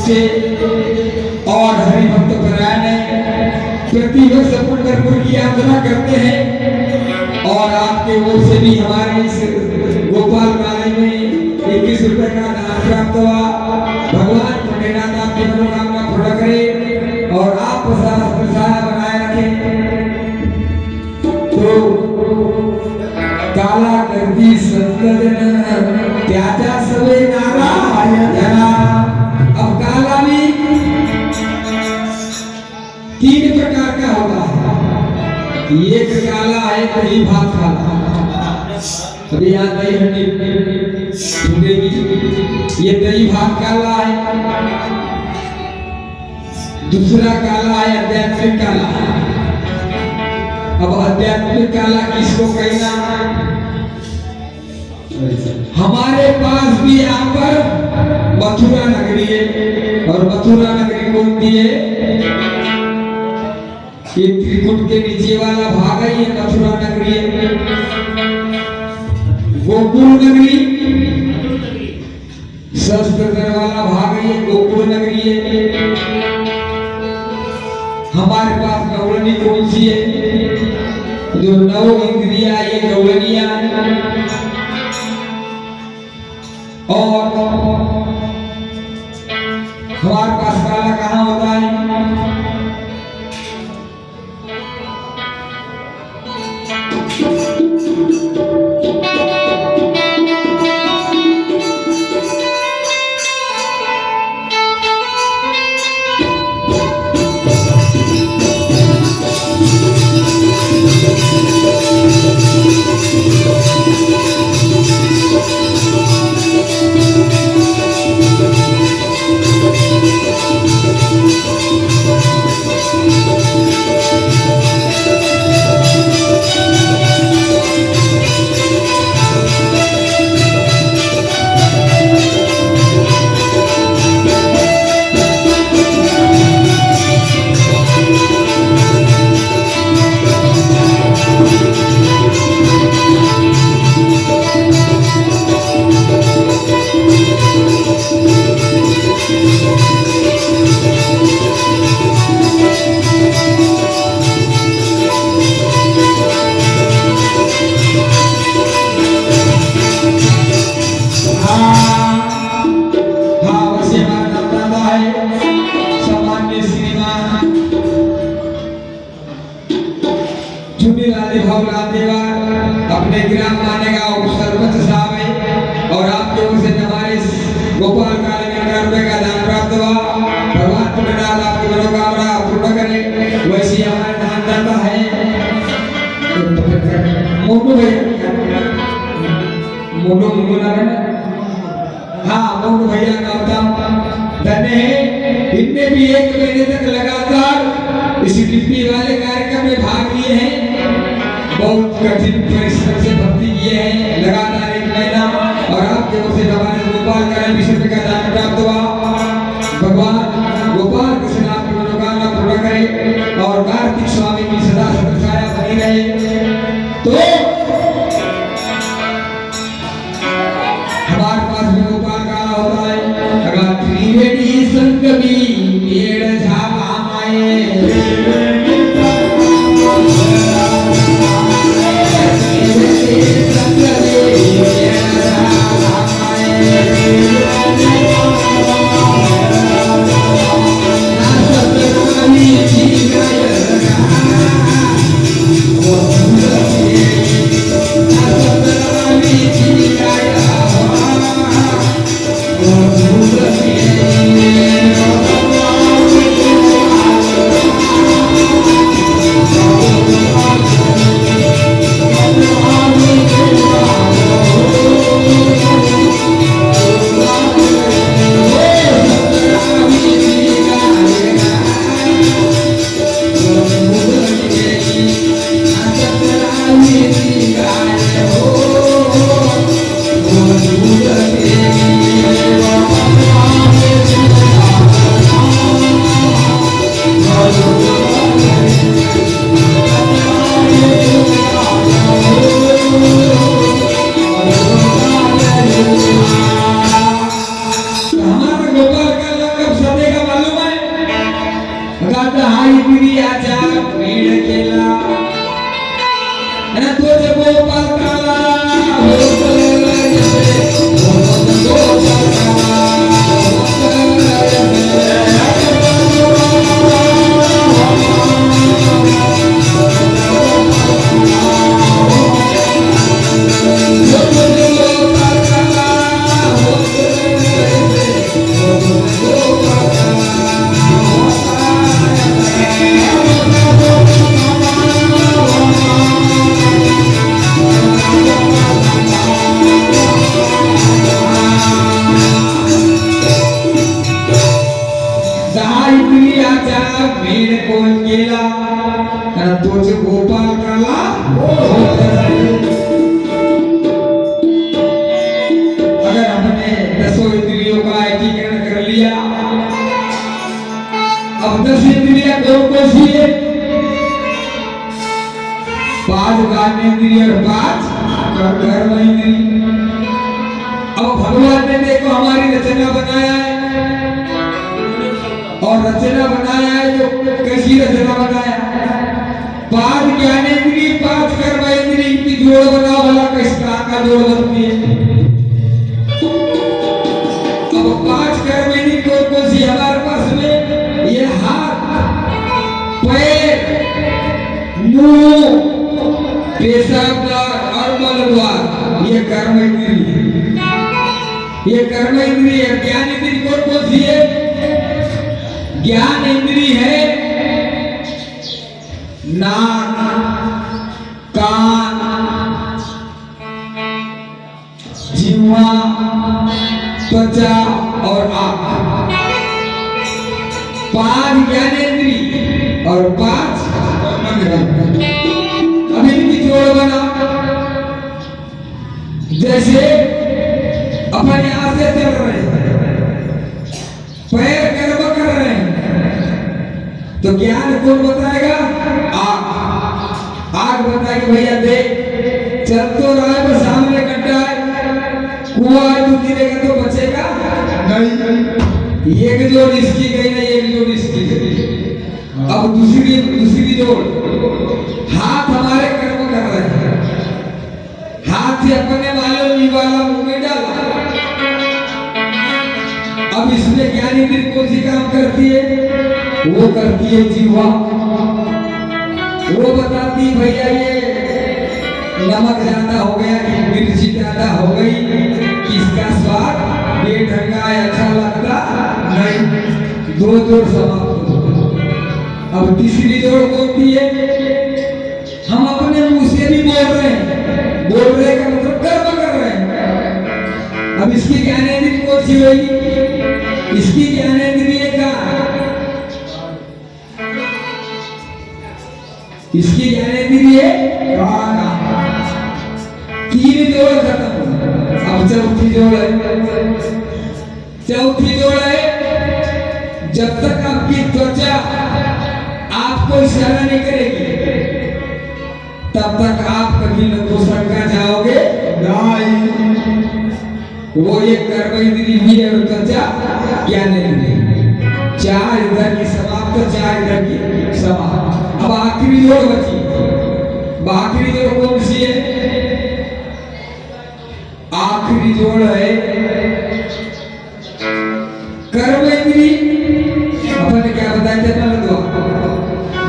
से और हरिभक्त परायण प्रतिवर्ष पंढरपुर की यात्रा करते हैं और आपके ओर से भी हमारे इस गोपाल काले में 21 रुपए का दान प्राप्त हुआ। भगवान भोलेनाथ आपकी मनोकामना पूरा करे और आप प्रसाद बनाए रखें। तो काला करती संतन त्याचा सवे नारायण। अब काला भी 3 प्रकार का होता है। एक काला है दही भात काला, अभी यहाँ दही हंडी छूटेगी, ये दही भात काला है। दूसरा काला है आध्यात्मिक काला। अब आध्यात्मिक काला किसको कहना? हमारे पास भी यहाँ पर मथुरा नगरी है और मथुरा नगरी कौन सी है? ये त्रिकुट के नीचे वाला भाग है, ये मथुरा नगरी है। गोकुल नगरी शस्त्र वाला भाग है, ये गोकुल नगरी है। हमारे पास गौरनी कौन सी है? जो 9 इंद्रिया ये गौरनिया। और हमारे पास काला कहाँ होता है? अपने ग्राम माने गांव सरपंच साहब है और आपके ओर से हमारे गोपाल काले में रुपए का दान प्राप्त हुआ। भगवान भोलेनाथ आपकी मनोकामना पूर्ण करे। वैसे हमारे दान दाता है मोनू भैया, मोनू हाँ मोनू भैया गौतम धन्य है। इनने भी 1 महीने तक लगातार इस डिप्टी वाले कार्यक्रम में भाग लिए हैं। बहुत कठिन परिश्रम से भक्ति किए हैं लगातार 1 महीना और आपके ओर से हमारे गोपाल काले 20 रुपए का दान प्राप्त हुआ। भगवान गोपाल कृष्ण आपकी मनोकामना पूर्ण करे और कार्तिक स्वामी की सदा छाया बनी रहे। तो हमारे पास भी गोपाल काला होता है। अगर त्रिवेणी संगमी पेड़ झापा माए Oh, मेरे कोई केला तो जो गोपाल काला अगर हमने 10 इंद्रियों का एकीकरण कर लिया, अब 10 इंद्रियां कौन सी है? 5 ज्ञानेंद्रिय और 5 कर्म इंद्रिय। अब भगवान ने देखो हमारी रचना बनाया है, और रचना बनाया है तो कैसी रचना बनाया? 5 ज्ञानेंद्रिय 5 कर्म इंद्रिय की जोड़ बनाओ, भला किस तरह का जोड़ बनती है? अब 5 कर्म इंद्रिय कौन सी हमारे पास में? ये हाथ, पैर, मुंह, पेशाब और मल द्वार, ये कर्म इंद्रिय है। ये कर्म इंद्रिय है। ज्ञान इंद्रिय कौन सी है? ज्ञान इंद्रिय है नाक, कान, जीवा, त्वचा और आंख। 5 ज्ञानेंद्रिय और 5 अब इनकी जोड़ बना। जैसे अपन यहां से चल रहे हैं, पैर कर्म कर रहे हैं, तो ज्ञान कौन बताएगा? आग बताएगी भैया देख चल तो रहा है, बस सामने गड्ढा है, कुआं है, तू गिरेगा तो बचेगा नहीं। एक जोड़ इसकी गई ना, एक जोड़ इसकी गई। अब दूसरी जोड़, हाथ हमारे कर्म कर रहे हैं, हाथ से अपने मालूम नहीं वाला मुंह में डाला। अब इसमें ज्ञान इंद्रिय कौन सी काम करती है? वो करती है जीवा। वो बताती भैया ये नमक ज्यादा हो गया कि मिर्ची ज्यादा हो गई, किसका स्वाद बेढंगा है, अच्छा लगता नहीं। 2 जोड़ समाप्त हो। अब तीसरी जोड़ कौन सी है? हम अपने मुंह से भी बोल रहे हैं, बोल रहे का मतलब कर्म कर रहे हैं। अब इसकी ज्ञानेंद्रिय कौन सी होगी? इसकी ज्ञानेंद्रिय का, इसकी ज्ञानेंद्रिय कान। 3 जोड़ खत्म। अब चौथी जोड़ है। चौथी जोड़ है, जब तक आपकी त्वचा आपको इशारा नहीं करेगी तब तक आप कभी नपुंसक का जाओगे नहीं। वो ये कर्म इंद्रिय भी है और त्वचा ज्ञानेंद्रिय। 4 इधर की समाप्त, 4 इधर की समाप्त। अब आखिरी जोड़ बची। आखिरी जोड़ कौन सी है? आखिरी जोड़ है कर्म इंद्रिय। अपन ने क्या बताया था? मल द्वार।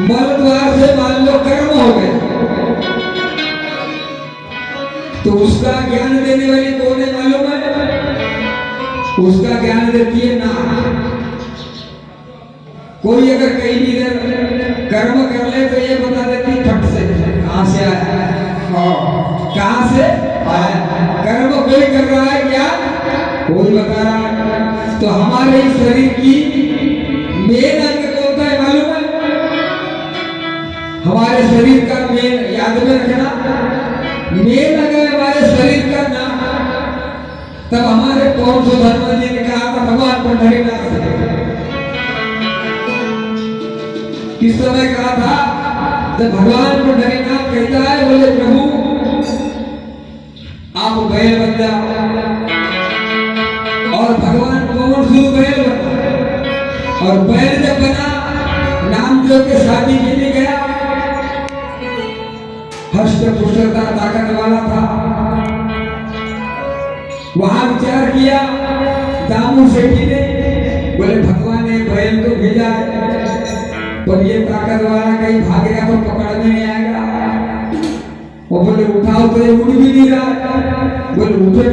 मल द्वार से मान लो कर्म हो गए, तो उसका ज्ञान देने वाली कौन है मालूम है? उसका ज्ञान देती है नाक। कोई अगर कहीं भी इधर कर्म कर ले तो ये बता देती फट से कहां से आया, कहां से आया। कर्म कोई कर रहा है क्या? कोई बता रहा है। तो हमारे इस शरीर की मेन अंग कौन सा है मालूम है? हमारे शरीर का मेन, याद में रखना, मेन अंग है हमारे शरीर का नाम। तब हमारे पौर धर्म जी ने कहा था भगवान पंढरीनाथ से, किस समय कहा था? जब भगवान पंढरीनाथ कहता है, बोले प्रभु आप बैल बन जाओ। और भगवान कौन सी बैल बना, और बैल जब बना नाम जो के शादी के लिए गया, हष्ट पुष्टता ताकत वाला था। वहां विचार किया दामू सेठी ने, बोले भगवान ने बैल को भेजा है, पर ये ताकत वाला कहीं भागेगा तो पकड़ में नहीं आएगा। वो बोले उठाओ तो ये उड़ भी नहीं रहा। बोले उठे